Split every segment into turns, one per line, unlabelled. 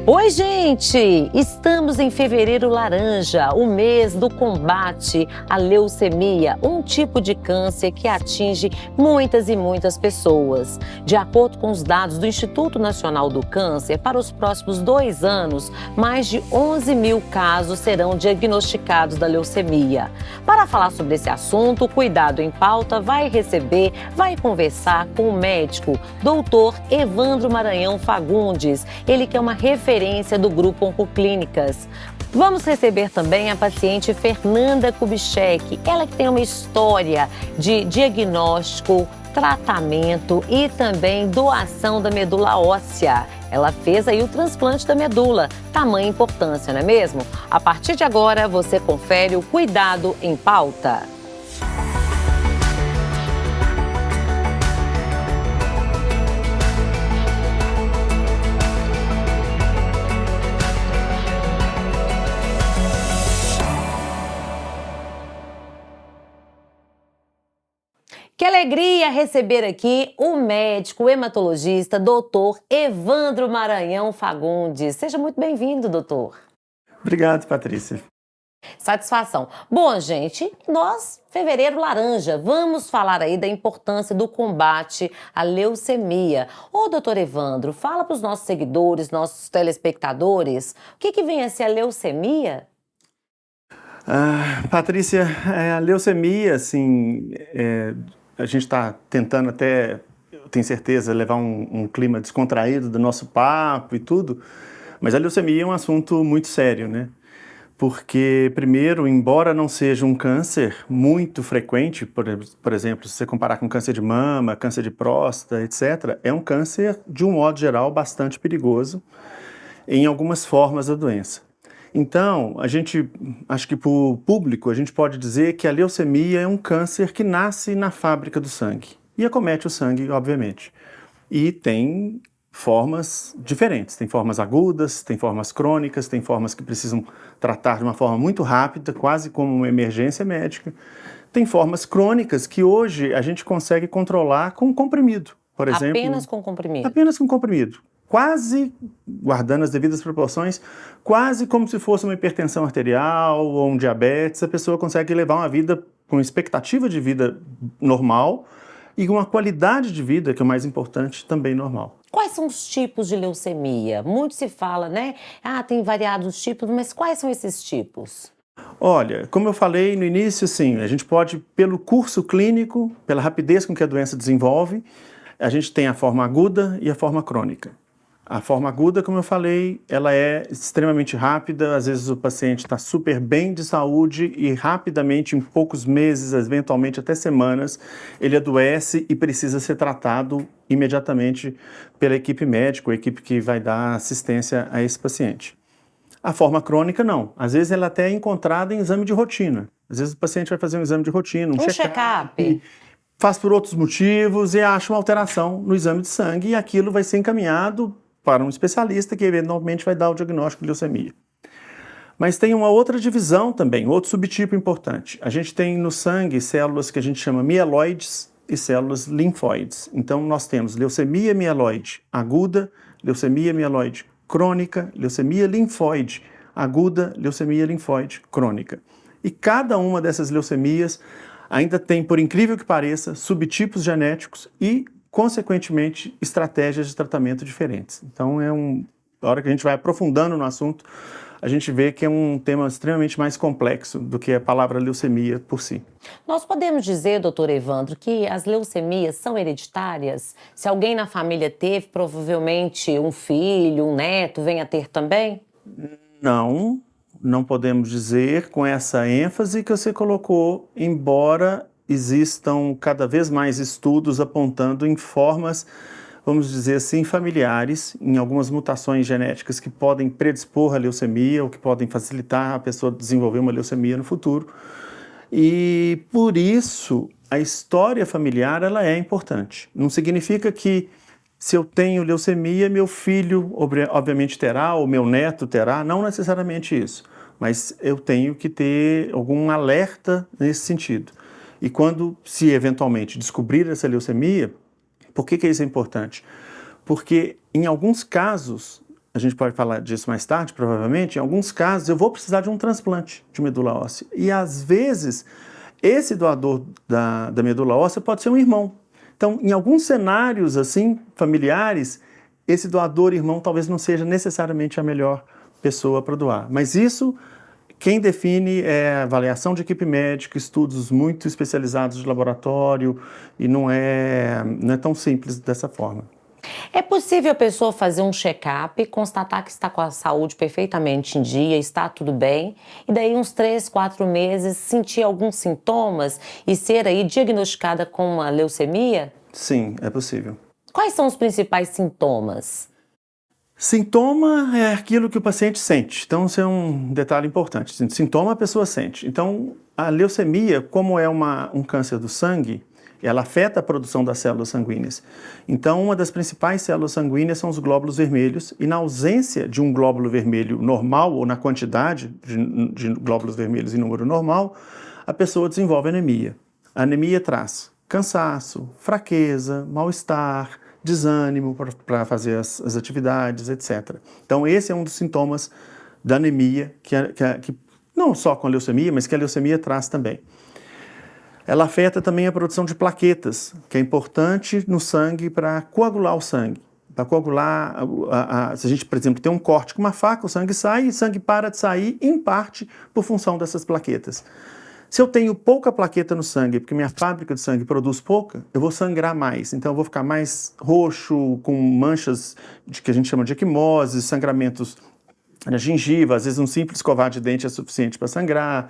Oi, gente! Estamos em Fevereiro Laranja, o mês do combate à leucemia, um tipo de câncer que atinge muitas e muitas pessoas. De acordo com os dados do Instituto Nacional do Câncer, para os próximos 2 anos, mais de 11 mil casos serão diagnosticados da leucemia. Para falar sobre esse assunto, o Cuidado em Pauta vai conversar com o médico, doutor Evandro Maranhão Fagundes, ele que é uma referência do Grupo Oncoclínicas. Vamos receber também a paciente Fernanda Kubitschek, ela que tem uma história de diagnóstico, tratamento e também doação da medula óssea. Ela fez aí o transplante da medula, tamanha importância, não é mesmo? A partir de agora, você confere o Cuidado em Pauta. Que alegria receber aqui o médico hematologista, doutor Evandro Maranhão Fagundes. Seja muito bem-vindo, doutor.
Obrigado, Patrícia.
Satisfação. Bom, gente, Fevereiro Laranja, vamos falar aí da importância do combate à leucemia. Ô, doutor Evandro, fala para os nossos seguidores, nossos telespectadores, o que vem a ser a leucemia?
Patrícia, a leucemia, assim, a gente está tentando até, eu tenho certeza, levar um clima descontraído do nosso papo e tudo, mas a leucemia é um assunto muito sério, né? Porque, primeiro, embora não seja um câncer muito frequente, por exemplo, se você comparar com câncer de mama, câncer de próstata, etc., é um câncer, de um modo geral, bastante perigoso em algumas formas da doença. Então, acho que para o público, a gente pode dizer que a leucemia é um câncer que nasce na fábrica do sangue e acomete o sangue, obviamente. E tem formas diferentes, tem formas agudas, tem formas crônicas, tem formas que precisam tratar de uma forma muito rápida, quase como uma emergência médica. Tem formas crônicas que hoje a gente consegue controlar com comprimido, por exemplo.
Apenas com comprimido?
Apenas com comprimido. Quase, guardando as devidas proporções, quase como se fosse uma hipertensão arterial ou um diabetes, a pessoa consegue levar uma vida com expectativa de vida normal e uma qualidade de vida, que é o mais importante, também normal.
Quais são os tipos de leucemia? Muito se fala, né? Tem variados tipos, mas quais são esses tipos?
Olha, como eu falei no início, sim, a gente pode, pelo curso clínico, pela rapidez com que a doença desenvolve, a gente tem a forma aguda e a forma crônica. A forma aguda, como eu falei, ela é extremamente rápida, às vezes o paciente está super bem de saúde e rapidamente, em poucos meses, eventualmente até semanas, ele adoece e precisa ser tratado imediatamente pela equipe médica, a equipe que vai dar assistência a esse paciente. A forma crônica, não. Às vezes ela até é encontrada em exame de rotina. Às vezes o paciente vai fazer um exame de rotina, um check-up, faz por outros motivos e acha uma alteração no exame de sangue e aquilo vai ser encaminhado para um especialista que eventualmente vai dar o diagnóstico de leucemia. Mas tem uma outra divisão também, outro subtipo importante. A gente tem no sangue células que a gente chama mieloides e células linfóides. Então nós temos leucemia mieloide aguda, leucemia mieloide crônica, leucemia linfóide aguda, leucemia linfóide crônica. E cada uma dessas leucemias ainda tem, por incrível que pareça, subtipos genéticos e consequentemente, estratégias de tratamento diferentes. Então, a hora que a gente vai aprofundando no assunto, a gente vê que é um tema extremamente mais complexo do que a palavra leucemia por si.
Nós podemos dizer, doutor Evandro, que as leucemias são hereditárias? Se alguém na família teve, provavelmente um filho, um neto, venha a ter também?
Não podemos dizer com essa ênfase que você colocou, embora existam cada vez mais estudos apontando em formas, vamos dizer assim, familiares, em algumas mutações genéticas que podem predispor à leucemia ou que podem facilitar a pessoa desenvolver uma leucemia no futuro. E por isso a história familiar ela é importante. Não significa que se eu tenho leucemia, meu filho obviamente terá, ou meu neto terá, não necessariamente isso. Mas eu tenho que ter algum alerta nesse sentido. E quando se eventualmente descobrir essa leucemia, por que isso é importante? Porque em alguns casos a gente pode falar disso mais tarde, provavelmente, em alguns casos eu vou precisar de um transplante de medula óssea. E às vezes, esse doador da medula óssea pode ser um irmão. Então, em alguns cenários assim, familiares, esse doador irmão talvez não seja necessariamente a melhor pessoa para doar. Mas isso, quem define é avaliação de equipe médica, estudos muito especializados de laboratório, e não é tão simples dessa forma.
É possível a pessoa fazer um check-up, constatar que está com a saúde perfeitamente em dia, está tudo bem, e daí uns 3, 4 meses sentir alguns sintomas e ser aí diagnosticada com uma leucemia?
Sim, é possível.
Quais são os principais sintomas?
Sintoma é aquilo que o paciente sente. Então, isso é um detalhe importante. Sintoma a pessoa sente. Então, a leucemia, como é um câncer do sangue, ela afeta a produção das células sanguíneas. Então, uma das principais células sanguíneas são os glóbulos vermelhos, e na ausência de um glóbulo vermelho normal, ou na quantidade de glóbulos vermelhos em número normal, a pessoa desenvolve anemia. A anemia traz cansaço, fraqueza, mal-estar, desânimo para fazer as atividades, etc. Então, esse é um dos sintomas da anemia, que não só com a leucemia, mas que a leucemia traz também. Ela afeta também a produção de plaquetas, que é importante no sangue para coagular o sangue. Para coagular, se a gente, por exemplo, tem um corte com uma faca, o sangue sai e o sangue para de sair, em parte, por função dessas plaquetas. Se eu tenho pouca plaqueta no sangue, porque minha fábrica de sangue produz pouca, eu vou sangrar mais. Então, eu vou ficar mais roxo, com manchas que a gente chama de equimose, sangramentos na gengiva. Às vezes, um simples escovar de dente é suficiente para sangrar.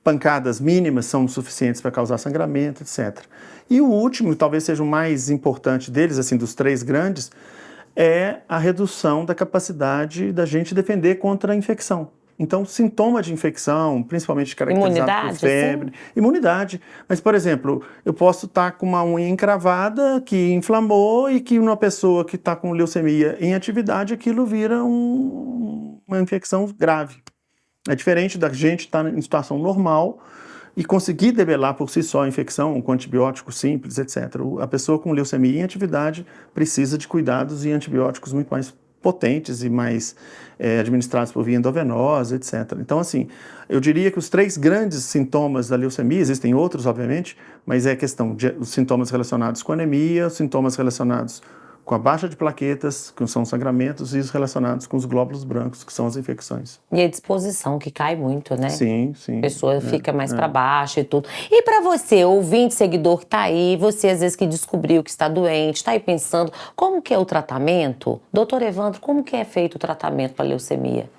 Pancadas mínimas são suficientes para causar sangramento, etc. E o último, talvez seja o mais importante deles, assim, dos 3 grandes, é a redução da capacidade da gente defender contra a infecção. Então, sintoma de infecção, principalmente caracterizado por febre, sim. Imunidade. Mas, por exemplo, eu posso estar com uma unha encravada que inflamou e que uma pessoa que está com leucemia em atividade, aquilo vira uma infecção grave. É diferente da gente estar em situação normal e conseguir debelar por si só a infecção com antibióticos simples, etc. A pessoa com leucemia em atividade precisa de cuidados e antibióticos muito mais potentes e mais administrados por via endovenosa, etc. Então, assim, eu diria que os 3 grandes sintomas da leucemia, existem outros, obviamente, mas é a questão dos sintomas relacionados com anemia, os sintomas relacionados com a baixa de plaquetas, que são os sangramentos, e os relacionados com os glóbulos brancos, que são as infecções.
E a disposição, que cai muito, né?
Sim, sim.
A pessoa fica mais para baixo e tudo. E para você, ouvinte, seguidor que está aí, você às vezes que descobriu que está doente, está aí pensando, como que é o tratamento? Doutor Evandro, como que é feito o tratamento para leucemia?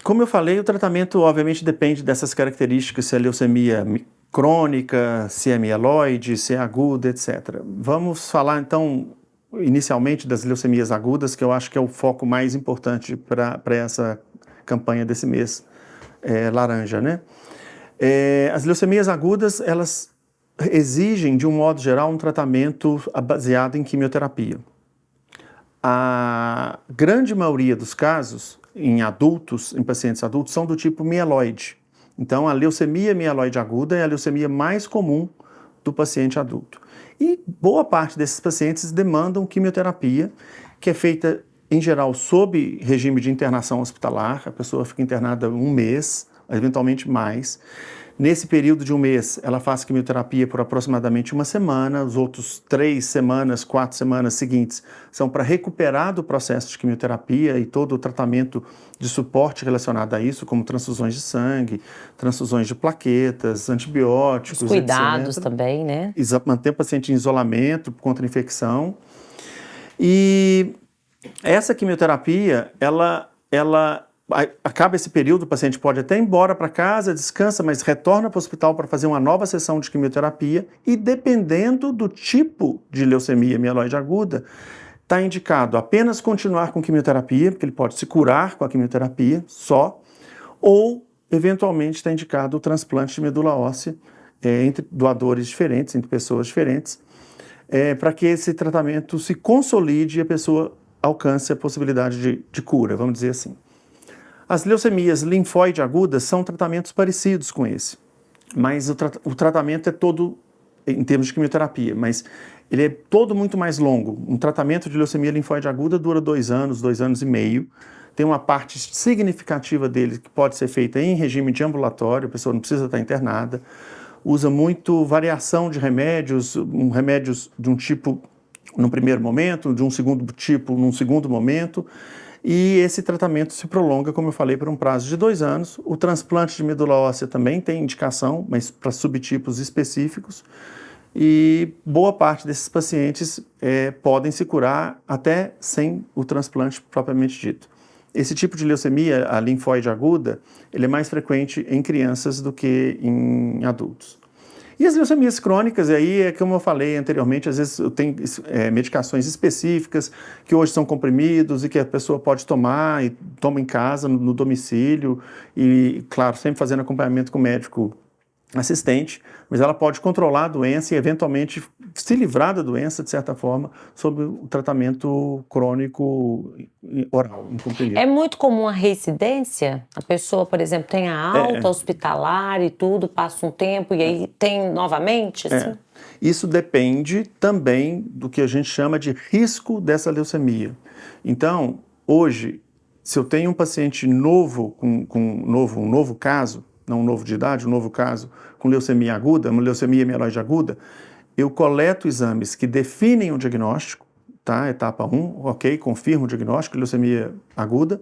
Como eu falei, o tratamento obviamente depende dessas características, se é leucemia crônica, se é mieloide, se é aguda, etc. Vamos falar, então, inicialmente das leucemias agudas, que eu acho que é o foco mais importante para essa campanha desse mês laranja, né? As leucemias agudas, elas exigem, de um modo geral, um tratamento baseado em quimioterapia. A grande maioria dos casos, em adultos, em pacientes adultos, são do tipo mieloide. Então, a leucemia mieloide aguda é a leucemia mais comum do paciente adulto. E boa parte desses pacientes demandam quimioterapia, que é feita, em geral, sob regime de internação hospitalar. A pessoa fica internada 1 mês, eventualmente mais. Nesse período de 1 mês, ela faz quimioterapia por aproximadamente 1 semana. Os outros 3 semanas, 4 semanas seguintes são para recuperar do processo de quimioterapia e todo o tratamento de suporte relacionado a isso, como transfusões de sangue, transfusões de plaquetas, antibióticos,
os cuidados
etc.
também, né?
Manter o paciente em isolamento contra a infecção. E essa quimioterapia, ela acaba esse período, o paciente pode até ir embora para casa, descansa, mas retorna para o hospital para fazer uma nova sessão de quimioterapia e, dependendo do tipo de leucemia mieloide aguda, está indicado apenas continuar com quimioterapia, porque ele pode se curar com a quimioterapia só, ou, eventualmente, está indicado o transplante de medula óssea entre doadores diferentes, entre pessoas diferentes, para que esse tratamento se consolide e a pessoa alcance a possibilidade de cura, vamos dizer assim. As leucemias linfóide agudas são tratamentos parecidos com esse, mas o tratamento é todo em termos de quimioterapia, mas ele é todo muito mais longo. Um tratamento de leucemia linfóide aguda dura 2 anos, 2 anos e meio. Tem uma parte significativa dele que pode ser feita em regime de ambulatório, a pessoa não precisa estar internada. Usa muito variação de remédios, remédios de um tipo num primeiro momento, de um segundo tipo num segundo momento. E esse tratamento se prolonga, como eu falei, por um prazo de 2 anos. O transplante de medula óssea também tem indicação, mas para subtipos específicos. E boa parte desses pacientes podem se curar até sem o transplante propriamente dito. Esse tipo de leucemia, a linfóide aguda, ele é mais frequente em crianças do que em adultos. E as leucemias crônicas, aí como eu falei anteriormente, às vezes tem medicações específicas que hoje são comprimidos e que a pessoa pode tomar e toma em casa, no domicílio e, claro, sempre fazendo acompanhamento com o médico assistente, mas ela pode controlar a doença e eventualmente se livrar da doença, de certa forma, sob o tratamento crônico oral, incomprimido.
É muito comum a reincidência? A pessoa, por exemplo, tem a alta hospitalar e tudo, passa um tempo e aí tem novamente? Assim?
Isso depende também do que a gente chama de risco dessa leucemia. Então, hoje, se eu tenho um paciente novo, um novo caso, não um novo de idade, um novo caso com leucemia aguda, uma leucemia mieloide aguda, eu coleto exames que definem o diagnóstico, tá? Etapa 1, ok, confirmo o diagnóstico, leucemia aguda,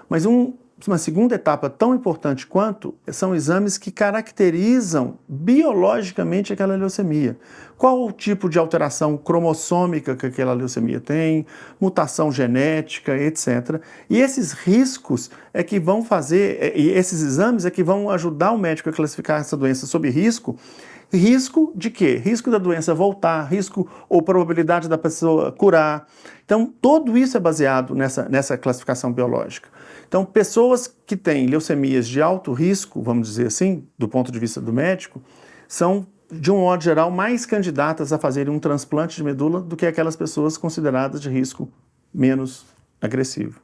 mas uma segunda etapa tão importante quanto são exames que caracterizam biologicamente aquela leucemia. Qual o tipo de alteração cromossômica que aquela leucemia tem, mutação genética, etc. E esses riscos é que vão fazer, e esses exames é que vão ajudar o médico a classificar essa doença sob risco. Risco de quê? Risco da doença voltar, risco ou probabilidade da pessoa curar. Então, tudo isso é baseado nessa classificação biológica. Então, pessoas que têm leucemias de alto risco, vamos dizer assim, do ponto de vista do médico, são, de um modo geral, mais candidatas a fazerem um transplante de medula do que aquelas pessoas consideradas de risco menos agressivo.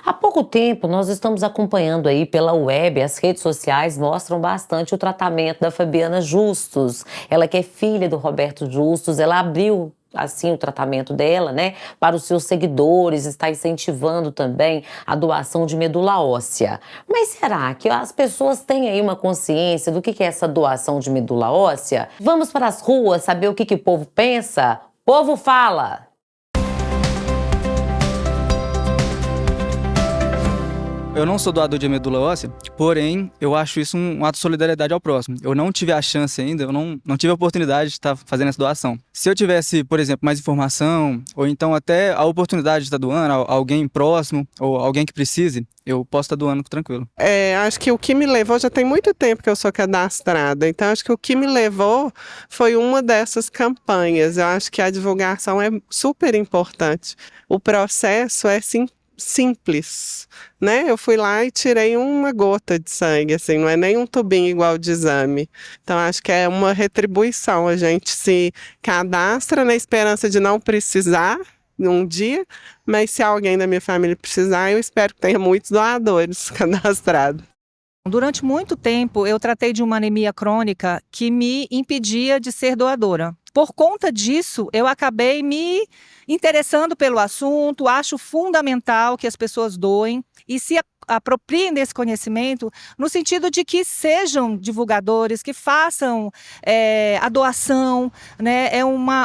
Há pouco tempo, nós estamos acompanhando aí pela web, as redes sociais mostram bastante o tratamento da Fabiana Justus. Ela que é filha do Roberto Justus, ela abriu assim o tratamento dela, né, para os seus seguidores, está incentivando também a doação de medula óssea. Mas será que as pessoas têm aí uma consciência do que é essa doação de medula óssea? Vamos para as ruas saber o que o povo pensa? Povo fala!
Eu não sou doador de medula óssea, porém, eu acho isso um ato de solidariedade ao próximo. Eu não tive a chance ainda, eu não tive a oportunidade de estar fazendo essa doação. Se eu tivesse, por exemplo, mais informação, ou então até a oportunidade de estar doando a alguém próximo, ou alguém que precise, eu posso estar doando tranquilo.
Acho que o que me levou, já tem muito tempo que eu sou cadastrada, então acho que o que me levou foi uma dessas campanhas. Eu acho que a divulgação é super importante. O processo é simples, né? Eu fui lá e tirei uma gota de sangue, assim, não é nem um tubinho igual de exame. Então, acho que é uma retribuição. A gente se cadastra na esperança de não precisar num dia, mas se alguém da minha família precisar, eu espero que tenha muitos doadores cadastrados.
Durante muito tempo, eu tratei de uma anemia crônica que me impedia de ser doadora. Por conta disso, eu acabei me interessando pelo assunto, acho fundamental que as pessoas doem e se apropriem desse conhecimento no sentido de que sejam divulgadores, que façam a doação, né?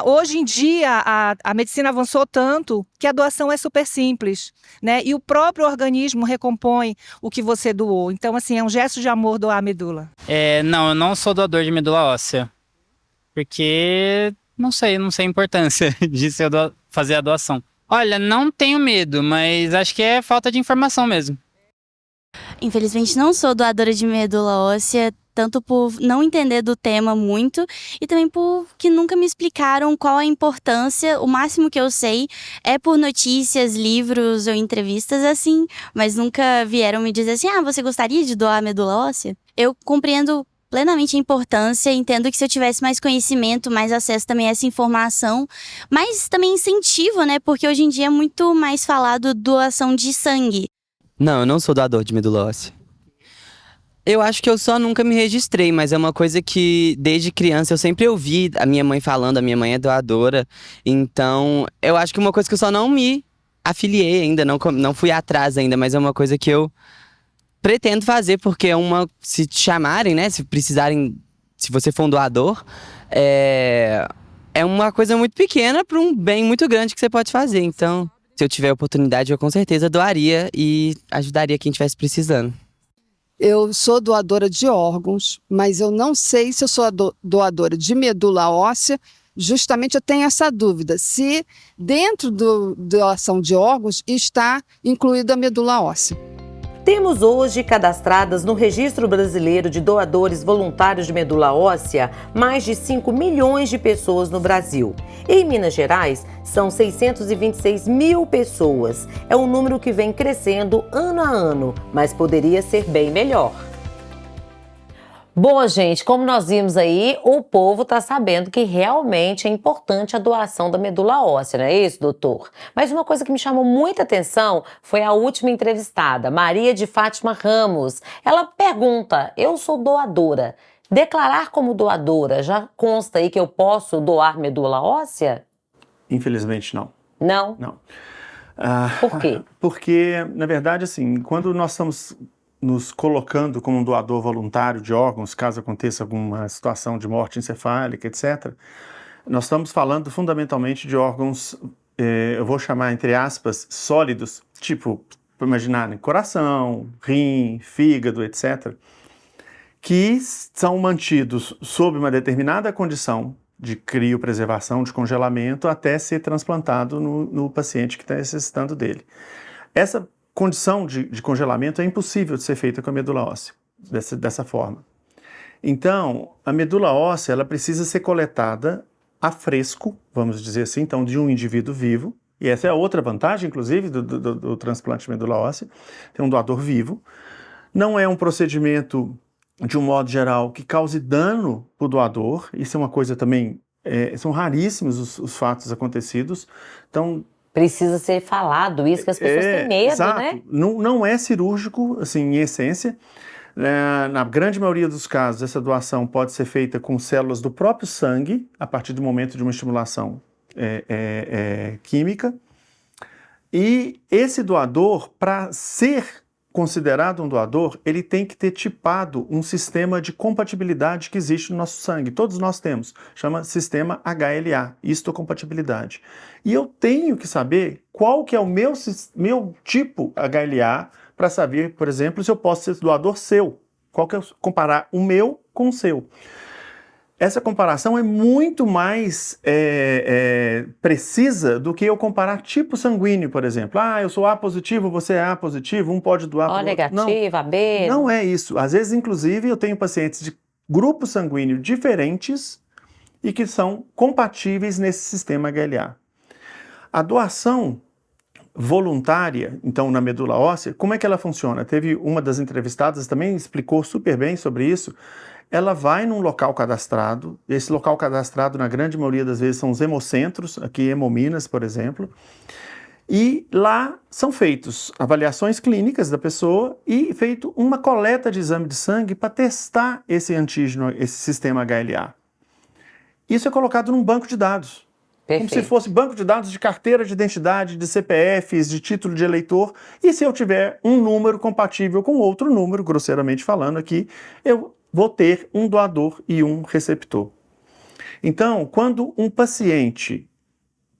Hoje em dia, a medicina avançou tanto que a doação é super simples, né? E o próprio organismo recompõe o que você doou. Então, assim, é um gesto de amor doar a medula.
Não, eu não sou doador de medula óssea. Porque não sei a importância de fazer a doação. Olha, não tenho medo, mas acho que é falta de informação mesmo.
Infelizmente não sou doadora de medula óssea, tanto por não entender do tema muito e também por que nunca me explicaram qual a importância. O máximo que eu sei é por notícias, livros ou entrevistas assim, mas nunca vieram me dizer assim, você gostaria de doar medula óssea? Eu compreendo plenamente a importância, entendo que se eu tivesse mais conhecimento, mais acesso também a essa informação, mas também incentivo, né, porque hoje em dia é muito mais falado doação de sangue.
Não, eu não sou doador de medula óssea. Eu acho que eu só nunca me registrei, mas é uma coisa que desde criança eu sempre ouvi a minha mãe falando, a minha mãe é doadora. Então, eu acho que uma coisa que eu só não me afiliei ainda, não fui atrás ainda, mas é uma coisa que eu pretendo fazer, porque se te chamarem, né, se precisarem, se você for um doador, é uma coisa muito pequena para um bem muito grande que você pode fazer. Então, se eu tiver oportunidade, eu com certeza doaria e ajudaria quem estivesse precisando.
Eu sou doadora de órgãos, mas eu não sei se eu sou doadora de medula óssea. Justamente eu tenho essa dúvida, se dentro da doação de órgãos está incluída a medula óssea.
Temos hoje cadastradas no Registro Brasileiro de Doadores Voluntários de Medula Óssea mais de 5 milhões de pessoas no Brasil. Em Minas Gerais, são 626 mil pessoas. É um número que vem crescendo ano a ano, mas poderia ser bem melhor. Bom, gente, como nós vimos aí, o povo está sabendo que realmente é importante a doação da medula óssea, não é isso, doutor? Mas uma coisa que me chamou muita atenção foi a última entrevistada, Maria de Fátima Ramos. Ela pergunta, eu sou doadora, declarar como doadora já consta aí que eu posso doar medula óssea?
Infelizmente, não.
Não?
Não.
Por quê?
Porque, na verdade, assim, quando nós estamos nos colocando como um doador voluntário de órgãos, caso aconteça alguma situação de morte encefálica, etc., nós estamos falando fundamentalmente de órgãos, eu vou chamar, entre aspas, sólidos, tipo, para imaginar, coração, rim, fígado, etc., que são mantidos sob uma determinada condição de criopreservação, de congelamento, até ser transplantado no paciente que está necessitando dele. Essa condição de congelamento é impossível de ser feita com a medula óssea, dessa forma. Então, a medula óssea ela precisa ser coletada a fresco, vamos dizer assim, então, de um indivíduo vivo, e essa é a outra vantagem, inclusive, do transplante de medula óssea, tem um doador vivo. Não é um procedimento, de um modo geral, que cause dano para o doador, isso é uma coisa também, são raríssimos os fatos acontecidos, então,
Precisa ser falado isso, que as pessoas têm medo,
exato.
né?
Não é cirúrgico, assim, em essência. Na grande maioria dos casos, essa doação pode ser feita com células do próprio sangue, a partir do momento de uma estimulação química. E esse doador, para ser considerado um doador, ele tem que ter tipado um sistema de compatibilidade que existe no nosso sangue. Todos nós temos. Chama sistema HLA, histocompatibilidade. E eu tenho que saber qual que é o meu tipo HLA para saber, por exemplo, se eu posso ser doador seu. Qual que é comparar o meu com o seu. Essa comparação é muito mais precisa do que eu comparar tipo sanguíneo, por exemplo. Eu sou A positivo, você é A positivo, um pode doar para o outro.
Negativa, AB.
Não é isso. Às vezes, inclusive, eu tenho pacientes de grupo sanguíneo diferentes e que são compatíveis nesse sistema HLA. A doação voluntária, então, na medula óssea, como é que ela funciona? Teve uma das entrevistadas também explicou super bem sobre isso. Ela vai num local cadastrado, esse local cadastrado, na grande maioria das vezes, são os hemocentros, aqui Hemominas, por exemplo, e lá são feitas avaliações clínicas da pessoa e feito uma coleta de exame de sangue para testar esse antígeno, esse sistema HLA. Isso é colocado num banco de dados.
Perfeito.
Como se fosse banco de dados de carteira de identidade, de CPFs, de título de eleitor, e se eu tiver um número compatível com outro número, grosseiramente falando aqui, eu vou ter um doador e um receptor. Então, quando um paciente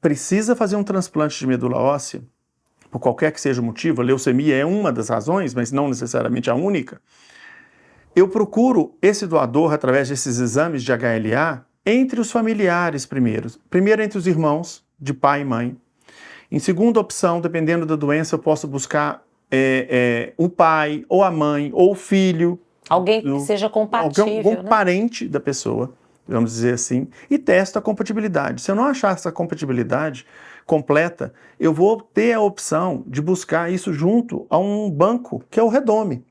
precisa fazer um transplante de medula óssea, por qualquer que seja o motivo, a leucemia é uma das razões, mas não necessariamente a única, eu procuro esse doador através desses exames de HLA entre os familiares primeiro. Primeiro entre os irmãos, de pai e mãe. Em segunda opção, dependendo da doença, eu posso buscar o pai, ou a mãe, ou o filho.
Alguém que seja compatível,
algum
né?
parente da pessoa, vamos dizer assim, e testo a compatibilidade. Se eu não achar essa compatibilidade completa, eu vou ter a opção de buscar isso junto a um banco, que é o Redome.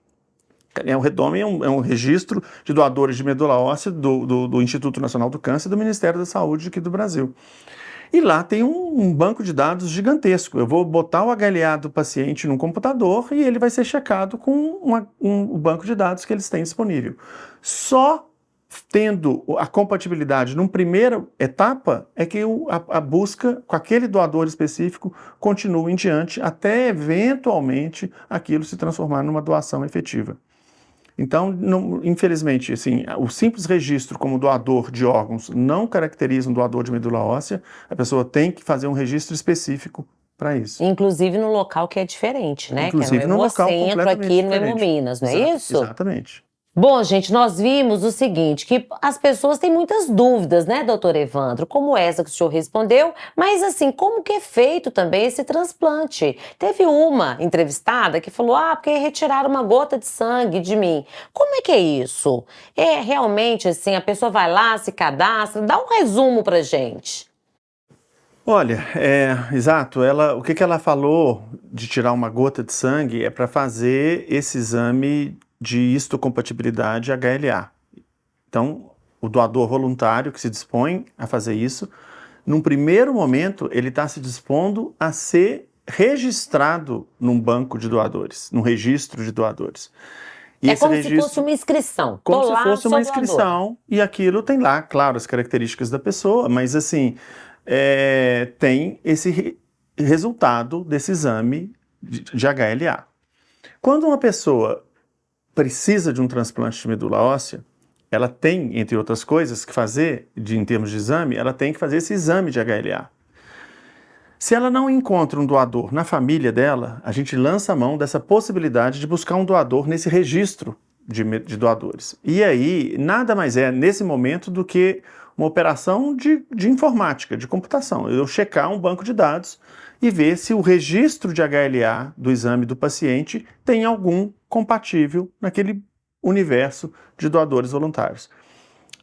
O Redome é um registro de doadores de medula óssea do Instituto Nacional do Câncer e do Ministério da Saúde aqui do Brasil. E lá tem um banco de dados gigantesco. Eu vou botar o HLA do paciente num computador e ele vai ser checado com o banco de dados que eles têm disponível. Só tendo a compatibilidade numa primeira etapa é que a busca com aquele doador específico continua em diante até eventualmente aquilo se transformar numa doação efetiva. Então, infelizmente, assim, o simples registro como doador de órgãos não caracteriza um doador de medula óssea. A pessoa tem que fazer um registro específico para isso.
Inclusive no local que é diferente, né?
Inclusive
que é
no
no
local
Hemocentro
completamente
aqui no
diferente.
Hemominas, não é isso?
Exatamente.
Bom, gente, nós vimos o seguinte, que as pessoas têm muitas dúvidas, né, doutor Evandro? Como essa que o senhor respondeu, mas assim, como que é feito também esse transplante? Teve uma entrevistada que falou, porque retiraram uma gota de sangue de mim. Como é que é isso? É realmente assim, a pessoa vai lá, se cadastra, dá um resumo pra gente.
Olha, exato, o que ela falou de tirar uma gota de sangue é para fazer esse exame de histocompatibilidade HLA. Então, o doador voluntário que se dispõe a fazer isso, num primeiro momento, ele está se dispondo a ser registrado num banco de doadores, num registro de doadores. E
é como se fosse uma inscrição.
Como se fosse uma inscrição, e aquilo tem lá, claro, as características da pessoa, mas assim, tem esse resultado desse exame de HLA. Quando uma pessoa precisa de um transplante de medula óssea, ela tem, entre outras coisas, que fazer, em termos de exame, ela tem que fazer esse exame de HLA. Se ela não encontra um doador na família dela, a gente lança a mão dessa possibilidade de buscar um doador nesse registro de doadores. E aí, nada mais é, nesse momento, do que uma operação de informática, de computação. Eu checar um banco de dados e ver se o registro de HLA do exame do paciente tem algum compatível naquele universo de doadores voluntários.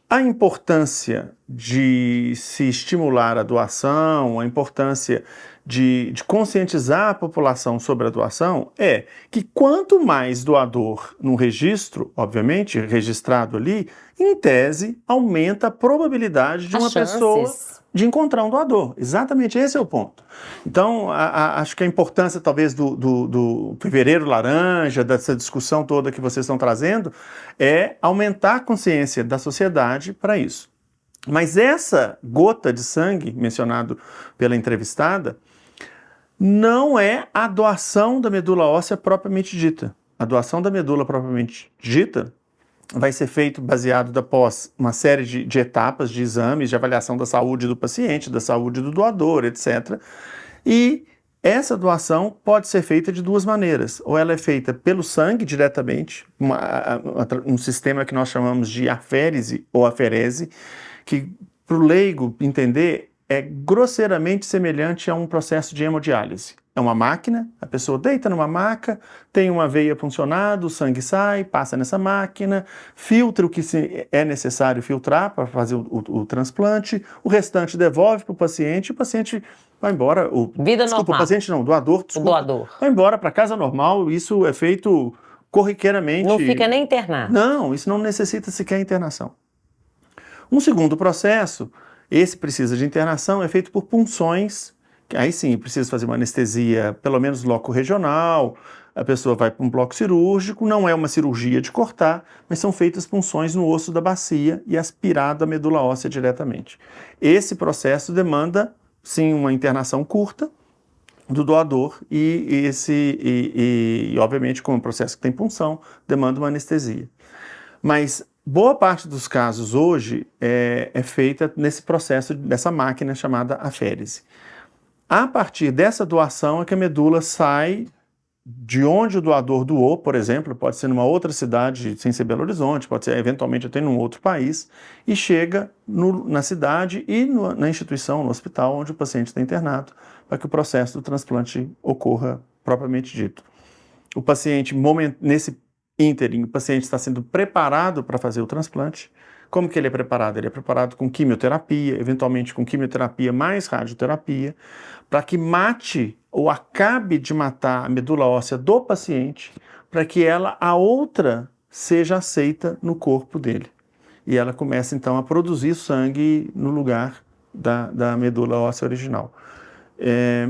A importância de se estimular a doação, a importância de conscientizar a população sobre a doação é que quanto mais doador no registro, obviamente, registrado ali, em tese, aumenta a probabilidade de uma pessoa de encontrar um doador. Exatamente esse é o ponto. Então, acho que a importância talvez do fevereiro laranja, dessa discussão toda que vocês estão trazendo, é aumentar a consciência da sociedade para isso. Mas essa gota de sangue, mencionado pela entrevistada, não é a doação da medula óssea propriamente dita. A doação da medula propriamente dita vai ser feito baseado após uma série de etapas de exames, de avaliação da saúde do paciente, da saúde do doador, etc. E essa doação pode ser feita de duas maneiras. Ou ela é feita pelo sangue diretamente, um sistema que nós chamamos de aférese ou aferese, que para o leigo entender é grosseiramente semelhante a um processo de hemodiálise. É uma máquina, a pessoa deita numa maca, tem uma veia funcionando, o sangue sai, passa nessa máquina, filtra o que é necessário filtrar para fazer o transplante, o restante devolve para o paciente vai embora.
Normal.
O paciente não, o doador,
O doador.
vai embora para casa normal, isso é feito corriqueiramente.
Não fica nem internado.
Não, isso não necessita sequer internação. Um segundo processo, esse precisa de internação, é feito por punções. Aí sim, precisa fazer uma anestesia, pelo menos loco-regional, a pessoa vai para um bloco cirúrgico, não é uma cirurgia de cortar, mas são feitas punções no osso da bacia e aspirada a medula óssea diretamente. Esse processo demanda, sim, uma internação curta do doador e obviamente, como é um processo que tem punção, demanda uma anestesia. Mas boa parte dos casos hoje é feita nesse processo, dessa máquina chamada aférese. A partir dessa doação é que a medula sai de onde o doador doou, por exemplo, pode ser numa outra cidade sem ser Belo Horizonte, pode ser eventualmente até num outro país, e chega na cidade e na instituição, no hospital onde o paciente está internado, para que o processo do transplante ocorra propriamente dito. O paciente, nesse ínterim, o paciente está sendo preparado para fazer o transplante. Como que ele é preparado? Ele é preparado com quimioterapia, eventualmente com quimioterapia mais radioterapia, para que mate ou acabe de matar a medula óssea do paciente, para que a outra, seja aceita no corpo dele. E ela começa então a produzir sangue no lugar da medula óssea original.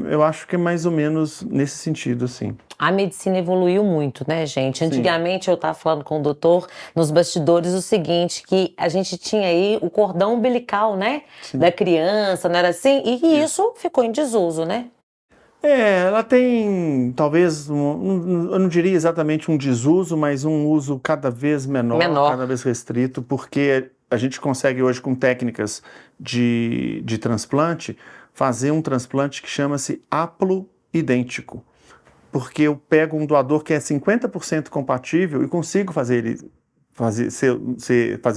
Eu acho que é mais ou menos nesse sentido, assim.
A medicina evoluiu muito, né, gente? Antigamente eu estava falando com o doutor nos bastidores o seguinte, que a gente tinha aí o cordão umbilical, né, da criança, não era assim? E isso ficou em desuso, né?
Ela tem, talvez, eu não diria exatamente um desuso, mas um uso cada vez menor, cada vez restrito, porque a gente consegue hoje, com técnicas de transplante, fazer um transplante que chama-se haploidêntico. Porque eu pego um doador que é 50% compatível e consigo fazer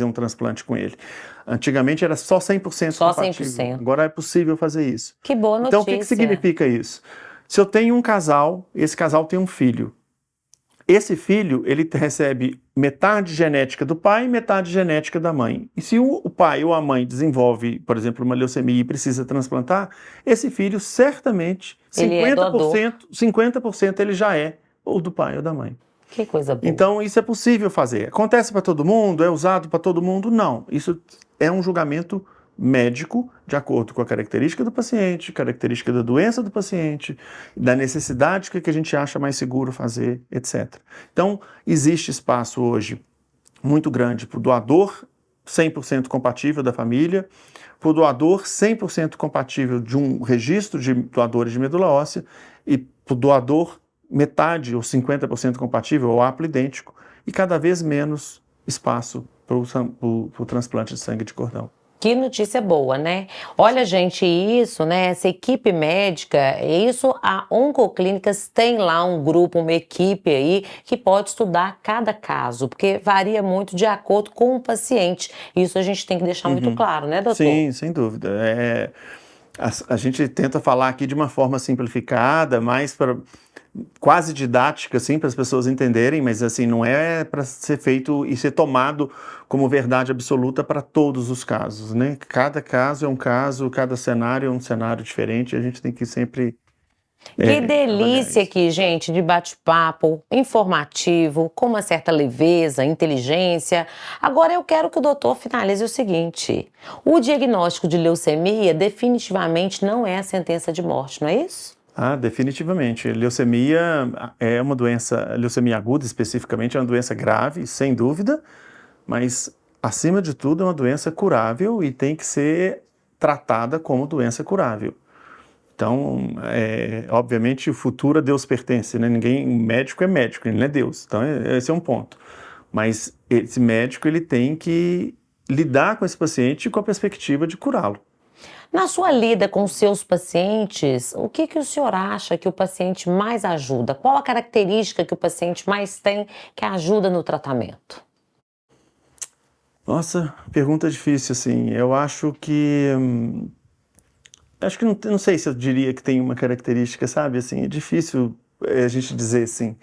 um transplante com ele. Antigamente era só 100%
Só
compatível.
100%.
Agora é possível fazer isso.
Que boa notícia.
Então, o que significa isso? Se eu tenho um casal, esse casal tem um filho. Esse filho, ele recebe metade genética do pai e metade genética da mãe. E se o pai ou a mãe desenvolve, por exemplo, uma leucemia e precisa transplantar, esse filho certamente, 50% ele já é ou do pai ou da mãe.
Que coisa boa.
Então, isso é possível fazer. Acontece para todo mundo? É usado para todo mundo? Não. Isso é um julgamento médico, de acordo com a característica do paciente, característica da doença do paciente, da necessidade que a gente acha mais seguro fazer, etc. Então, existe espaço hoje muito grande para o doador 100% compatível da família, para o doador 100% compatível de um registro de doadores de medula óssea e para o doador metade ou 50% compatível ou haploidêntico e cada vez menos espaço para o transplante de sangue de cordão.
Que notícia boa, né? Olha, gente, isso, né? Essa equipe médica, isso a Oncoclínicas tem lá um grupo, uma equipe aí que pode estudar cada caso, porque varia muito de acordo com o paciente. Isso a gente tem que deixar muito claro, né, doutor?
Sim, sem dúvida. A gente tenta falar aqui de uma forma simplificada, mais quase didática, assim, para as pessoas entenderem, mas assim, não é para ser feito e ser tomado como verdade absoluta para todos os casos, né? Cada caso é um caso, cada cenário é um cenário diferente, a gente tem que sempre...
Que delícia aqui, gente, de bate-papo, informativo, com uma certa leveza, inteligência. Agora eu quero que o doutor finalize o seguinte: o diagnóstico de leucemia definitivamente não é a sentença de morte, não é isso?
Definitivamente. Leucemia é uma doença, leucemia aguda especificamente, é uma doença grave, sem dúvida, mas acima de tudo é uma doença curável e tem que ser tratada como doença curável. Então, obviamente, o futuro a Deus pertence, né? Médico é médico, ele não é Deus. Então, esse é um ponto. Mas esse médico, ele tem que lidar com esse paciente com a perspectiva de curá-lo.
Na sua lida com os seus pacientes, o que o senhor acha que o paciente mais ajuda? Qual a característica que o paciente mais tem que ajuda no tratamento?
Nossa, pergunta difícil, assim. Eu acho que... Acho que não sei se eu diria que tem uma característica, sabe? Assim, é difícil a gente dizer assim.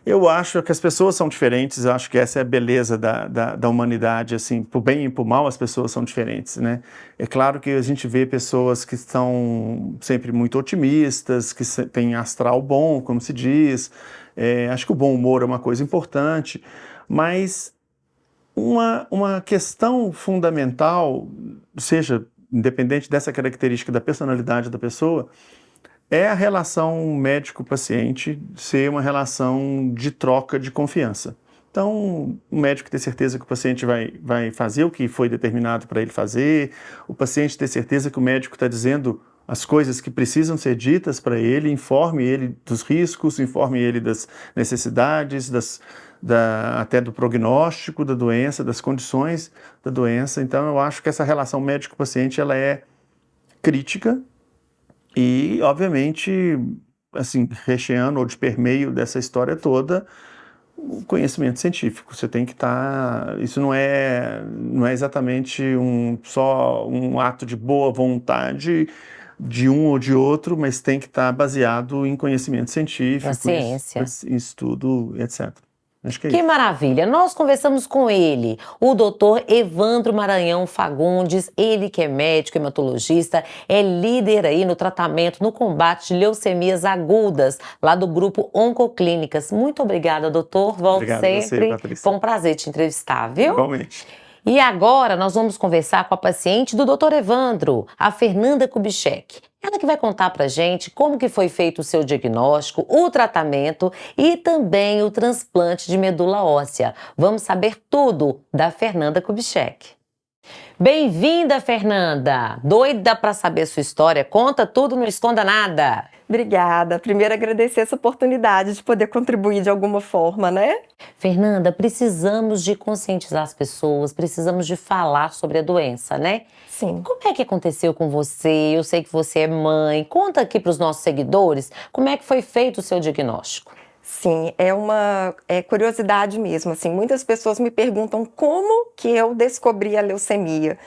Eu acho que as pessoas são diferentes, eu acho que essa é a beleza da humanidade, assim, pro bem e pro mal as pessoas são diferentes, né? É claro que a gente vê pessoas que estão sempre muito otimistas, que têm astral bom, como se diz, acho que o bom humor é uma coisa importante, mas uma questão fundamental, seja independente dessa característica da personalidade da pessoa, é a relação médico-paciente ser uma relação de troca de confiança. Então, o médico ter certeza que o paciente vai fazer o que foi determinado para ele fazer, o paciente ter certeza que o médico está dizendo as coisas que precisam ser ditas para ele, informe ele dos riscos, informe ele das necessidades, até do prognóstico da doença, das condições da doença. Então, eu acho que essa relação médico-paciente ela é crítica e, obviamente, assim, recheando ou de permeio dessa história toda, o conhecimento científico. Você tem que estar... Isso não é exatamente só um ato de boa vontade de um ou de outro, mas tem que estar baseado em conhecimento científico,
na ciência,
em estudo, etc. Acho que é
que
isso.
maravilha! Nós conversamos com ele, o doutor Evandro Maranhão Fagundes, ele que é médico hematologista, é líder aí no tratamento, no combate de leucemias agudas, lá do grupo Oncoclínicas. Muito obrigada, doutor. Volte
Obrigado a
sempre.
você, Patrícia.
Foi um prazer te entrevistar, viu?
Igualmente.
E agora nós vamos conversar com a paciente do Dr. Evandro, a Fernanda Kubitschek. Ela que vai contar pra gente como que foi feito o seu diagnóstico, o tratamento e também o transplante de medula óssea. Vamos saber tudo da Fernanda Kubitschek. Bem-vinda, Fernanda! Doida para saber sua história? Conta tudo, não esconda nada!
Obrigada. Primeiro, agradecer essa oportunidade de poder contribuir de alguma forma, né?
Fernanda, precisamos de conscientizar as pessoas, precisamos de falar sobre a doença, né?
Sim.
Como é que aconteceu com você? Eu sei que você é mãe. Conta aqui para os nossos seguidores como é que foi feito o seu diagnóstico.
Sim, é uma curiosidade mesmo. Assim, muitas pessoas me perguntam como que eu descobri a leucemia.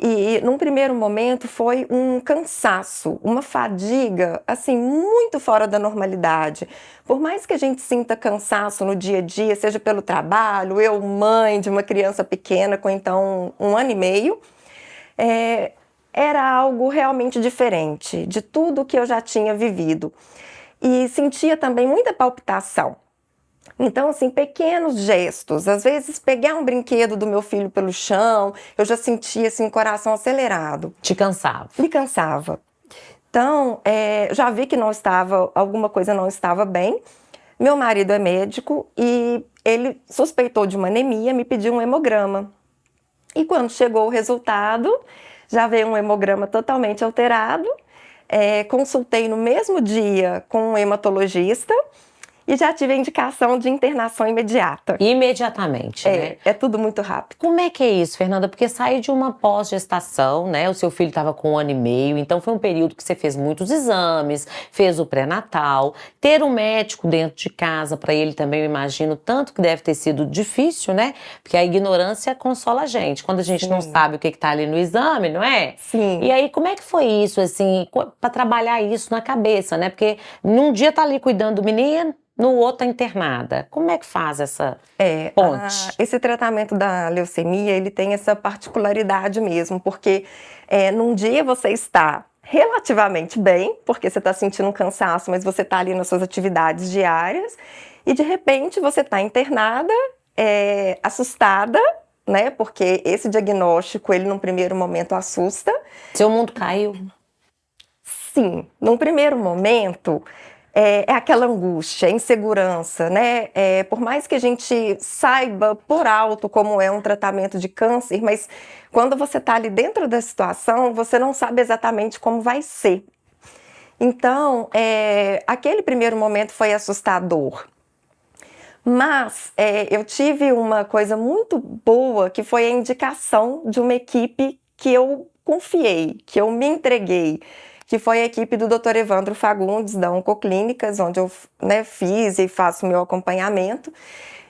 E num primeiro momento foi um cansaço, uma fadiga, assim, muito fora da normalidade. Por mais que a gente sinta cansaço no dia a dia, seja pelo trabalho, eu mãe de uma criança pequena com então 1 ano e meio, era algo realmente diferente de tudo que eu já tinha vivido. E sentia também muita palpitação. Então, assim, pequenos gestos, às vezes pegar um brinquedo do meu filho pelo chão, eu já sentia, assim, o coração acelerado.
Te cansava?
Me cansava. Então, já vi que alguma coisa não estava bem. Meu marido é médico e ele suspeitou de uma anemia, me pediu um hemograma. E quando chegou o resultado, já veio um hemograma totalmente alterado. Consultei no mesmo dia com um hematologista e já tive a indicação de internação imediata.
Imediatamente, né?
É tudo muito rápido.
Como é que é isso, Fernanda? Porque sai de uma pós-gestação, né? O seu filho estava com 1 ano e meio, então foi um período que você fez muitos exames, fez o pré-natal. Ter um médico dentro de casa para ele também, eu imagino, tanto que deve ter sido difícil, né? Porque a ignorância consola a gente. Quando a gente não sabe o que está ali no exame, não é?
Sim.
E aí, como é que foi isso, assim, para trabalhar isso na cabeça, né? Porque num dia tá ali cuidando do menino, no outro tá internada. Como é que faz essa ponte?
Esse tratamento da leucemia, ele tem essa particularidade mesmo, porque num dia você está relativamente bem, porque você está sentindo um cansaço, mas você está ali nas suas atividades diárias, e de repente você está internada, assustada, né? Porque esse diagnóstico, ele num primeiro momento assusta.
Seu mundo caiu?
Sim, num primeiro momento é aquela angústia, insegurança, né? Por mais que a gente saiba por alto como é um tratamento de câncer, mas quando você está ali dentro da situação, você não sabe exatamente como vai ser. Então, aquele primeiro momento foi assustador. Mas eu tive uma coisa muito boa, que foi a indicação de uma equipe que eu confiei, que eu me entreguei, que foi a equipe do Dr. Evandro Fagundes, da Oncoclínicas, onde eu fiz e faço meu acompanhamento.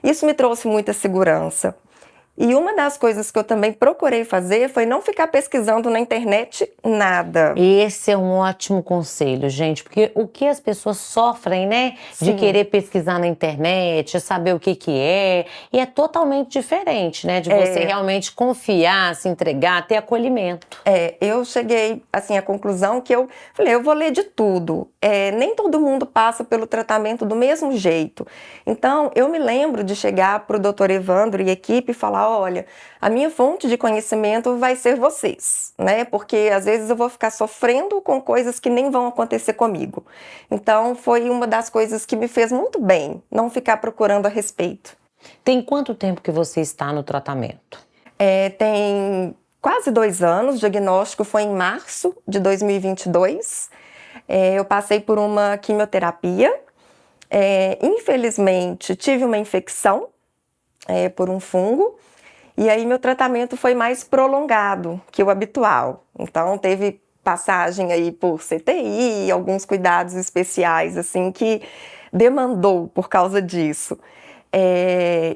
Isso me trouxe muita segurança. E uma das coisas que eu também procurei fazer foi não ficar pesquisando na internet nada.
Esse é um ótimo conselho, gente, porque o que as pessoas sofrem, né?
Sim.
De querer pesquisar na internet, saber o que é, e é totalmente diferente, né? De você realmente confiar, se entregar, ter acolhimento.
Eu cheguei, assim, à conclusão que eu falei, eu vou ler de tudo. Nem todo mundo passa pelo tratamento do mesmo jeito. Então, eu me lembro de chegar para o Dr. Evandro e equipe e falar, olha, a minha fonte de conhecimento vai ser vocês, né? Porque às vezes eu vou ficar sofrendo com coisas que nem vão acontecer comigo. Então, foi uma das coisas que me fez muito bem, não ficar procurando a respeito.
Tem quanto tempo que você está no tratamento?
Tem quase 2 anos, o diagnóstico foi em março de 2022. Eu passei por uma quimioterapia. Infelizmente, tive uma infecção por um fungo. E aí meu tratamento foi mais prolongado que o habitual. Então teve passagem aí por CTI, alguns cuidados especiais assim que demandou por causa disso.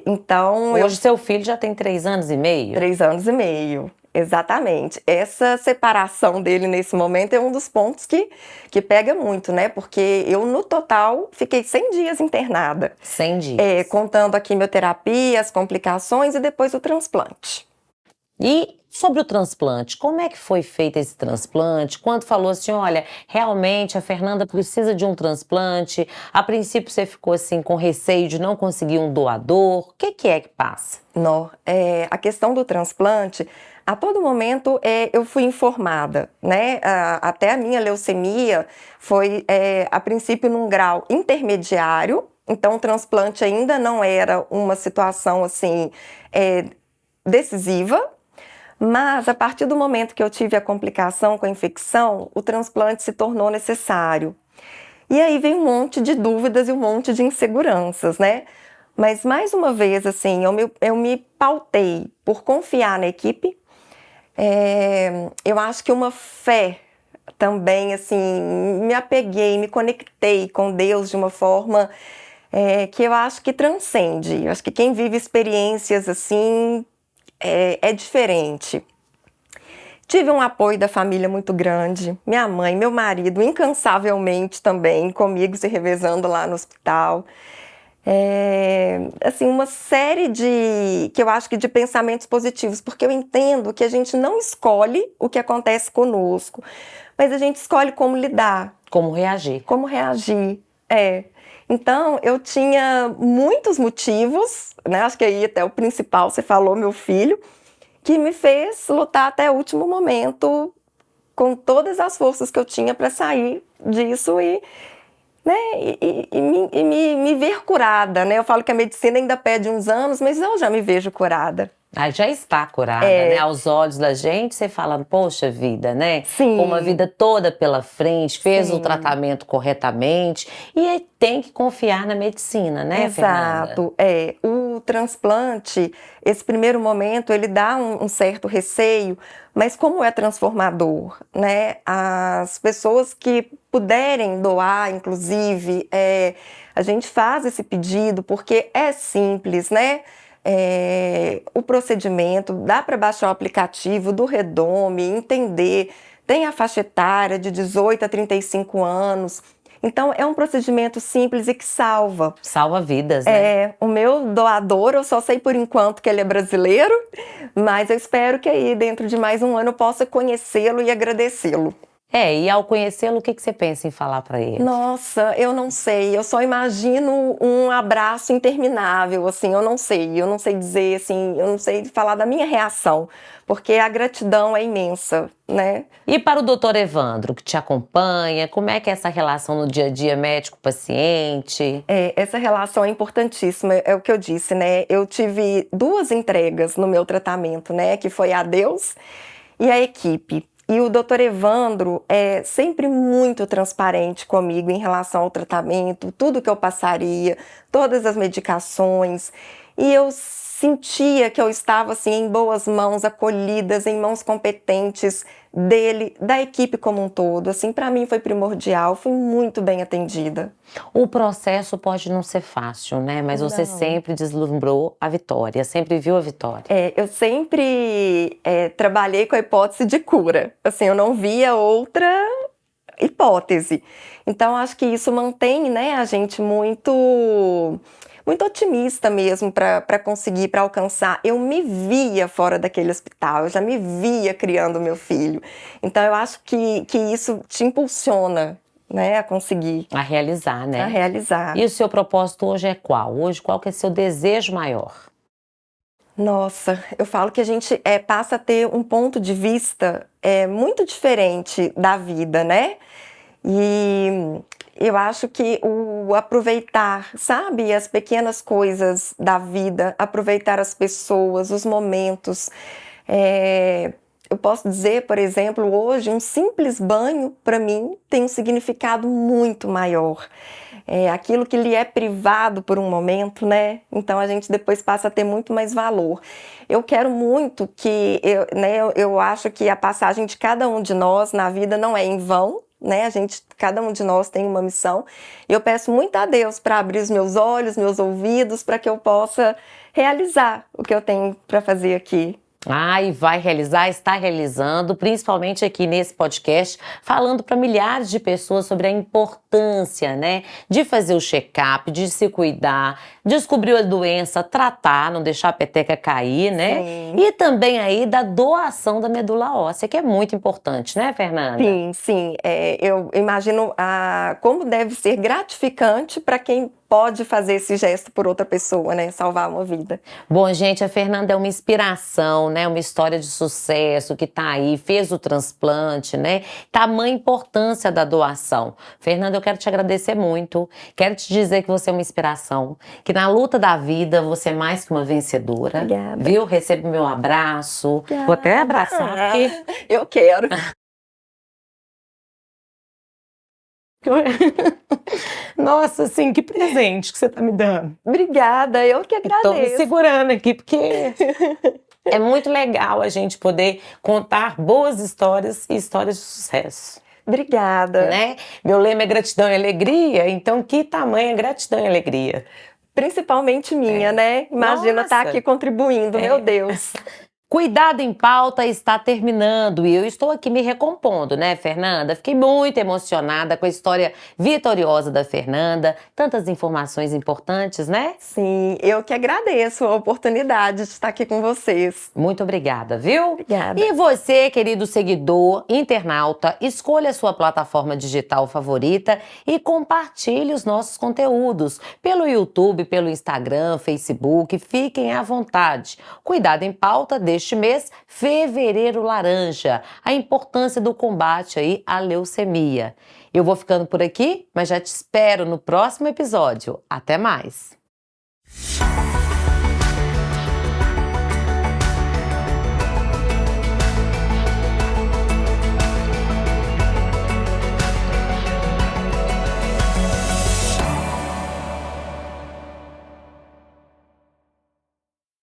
Então
hoje seu filho já tem 3 anos e meio?
3 anos e meio, exatamente. Essa separação dele nesse momento é um dos pontos que pega muito, né? Porque eu no total fiquei 100 dias internada.
100 dias.
Contando a quimioterapia, as complicações e depois o transplante.
E Sobre o transplante, como é que foi feito esse transplante? Quando falou assim, olha, realmente a Fernanda precisa de um transplante, a princípio você ficou assim com receio de não conseguir um doador, o que é que passa?
Não, a questão do transplante, a todo momento eu fui informada, né? Até a minha leucemia foi, a princípio, num grau intermediário, então o transplante ainda não era uma situação assim decisiva, mas a partir do momento que eu tive a complicação com a infecção, o transplante se tornou necessário. E aí vem um monte de dúvidas e um monte de inseguranças, né? Mas, mais uma vez, assim, eu me pautei por confiar na equipe. Eu acho que uma fé também, assim, me apeguei, me conectei com Deus de uma forma que eu acho que transcende. Eu acho que quem vive experiências assim é diferente. Tive um apoio da família muito grande, minha mãe, meu marido, incansavelmente também, comigo se revezando lá no hospital. Assim, uma série que eu acho que de pensamentos positivos, porque eu entendo que a gente não escolhe o que acontece conosco, mas a gente escolhe como lidar.
Como reagir.
Como reagir, Então, eu tinha muitos motivos, né? Acho que aí até o principal, você falou, meu filho, que me fez lutar até o último momento com todas as forças que eu tinha para sair disso e me ver curada, né? Eu falo que a medicina ainda pede uns anos, mas eu já me vejo curada.
Já está curada, né? Aos olhos da gente, você fala, poxa vida, né?
Sim.
Com uma vida toda pela frente, fez
Sim.
o tratamento corretamente e aí tem que confiar na medicina, né, Fernanda?
Exato. O transplante, esse primeiro momento, ele dá um certo receio, mas como é transformador, né? As pessoas que puderem doar, inclusive, a gente faz esse pedido porque é simples, né? O procedimento, dá para baixar o aplicativo do Redome, entender, tem a faixa etária de 18 a 35 anos, então é um procedimento simples e que salva.
Salva vidas, né?
O meu doador, eu só sei por enquanto que ele é brasileiro, mas eu espero que aí dentro de mais um ano eu possa conhecê-lo e agradecê-lo.
E ao conhecê-lo, o que você pensa em falar para ele?
Nossa, eu não sei, eu só imagino um abraço interminável, assim, eu não sei dizer, assim, eu não sei falar da minha reação, porque a gratidão é imensa, né?
E para o doutor Evandro, que te acompanha, como é que é essa relação no dia a dia médico-paciente?
Essa relação é importantíssima, é o que eu disse, né? Eu tive 2 entregas no meu tratamento, né? Que foi a Deus e a equipe. E o doutor Evandro é sempre muito transparente comigo em relação ao tratamento, tudo que eu passaria, todas as medicações. E eu sentia que eu estava assim, em boas mãos, acolhidas, em mãos competentes dele, da equipe como um todo. Assim, para mim foi primordial, fui muito bem atendida.
O processo pode não ser fácil, né? Mas você sempre deslumbrou a vitória, sempre viu a vitória.
Eu sempre trabalhei com a hipótese de cura. Assim, eu não via outra hipótese. Então, acho que isso mantém, né, a gente muito otimista mesmo para conseguir, para alcançar. Eu me via fora daquele hospital, eu já me via criando meu filho. Então, eu acho que isso te impulsiona, né, a conseguir.
A realizar, né?
A realizar.
E o seu propósito hoje é qual? Hoje, qual que é o seu desejo maior?
Nossa, eu falo que a gente passa a ter um ponto de vista muito diferente da vida, né? E eu acho que o aproveitar, sabe, as pequenas coisas da vida, aproveitar as pessoas, os momentos. Eu posso dizer, por exemplo, hoje, um simples banho, para mim, tem um significado muito maior. Aquilo que lhe é privado por um momento, né? Então a gente depois passa a ter muito mais valor. Eu quero muito que, eu acho que a passagem de cada um de nós na vida não é em vão, né? Cada um de nós tem uma missão. Eu peço muito a Deus para abrir os meus olhos, meus ouvidos, para que eu possa realizar o que eu tenho para fazer aqui.
E vai realizar, está realizando, principalmente aqui nesse podcast, falando para milhares de pessoas sobre a importância, né, de fazer o check-up, de se cuidar, descobrir a doença, tratar, não deixar a peteca cair, né?
Sim.
E também aí da doação da medula óssea, que é muito importante, né, Fernanda?
Sim, sim. Eu imagino como deve ser gratificante para quem pode fazer esse gesto por outra pessoa, né? Salvar uma vida.
Bom, gente, a Fernanda é uma inspiração, né? Uma história de sucesso que tá aí, fez o transplante, né? Tamanha importância da doação. Fernanda, eu quero te agradecer muito. Quero te dizer que você é uma inspiração, que na luta da vida você é mais que uma vencedora.
Obrigada.
Viu? Recebe meu abraço.
Obrigada.
Vou até abraçar aqui.
Eu quero.
Nossa, assim, que presente que você tá me dando.
Obrigada, eu que
Tô me
agradeço.
segurando aqui, porque é muito legal a gente poder contar boas histórias e histórias de sucesso,
Obrigada.
né? Meu lema é gratidão e alegria, então que tamanho é gratidão e alegria?
Principalmente minha, né? Imagina estar
Nossa.
aqui contribuindo, meu Deus.
Cuidado em Pauta está terminando e eu estou aqui me recompondo, né, Fernanda? Fiquei muito emocionada com a história vitoriosa da Fernanda, tantas informações importantes, né?
Sim, eu que agradeço a oportunidade de estar aqui com vocês.
Muito obrigada, viu?
Obrigada.
E você, querido seguidor, internauta, escolha a sua plataforma digital favorita e compartilhe os nossos conteúdos pelo YouTube, pelo Instagram, Facebook, fiquem à vontade. Cuidado em Pauta deste mês, Fevereiro Laranja, a importância do combate aí à leucemia. Eu vou ficando por aqui, mas já te espero no próximo episódio. Até mais!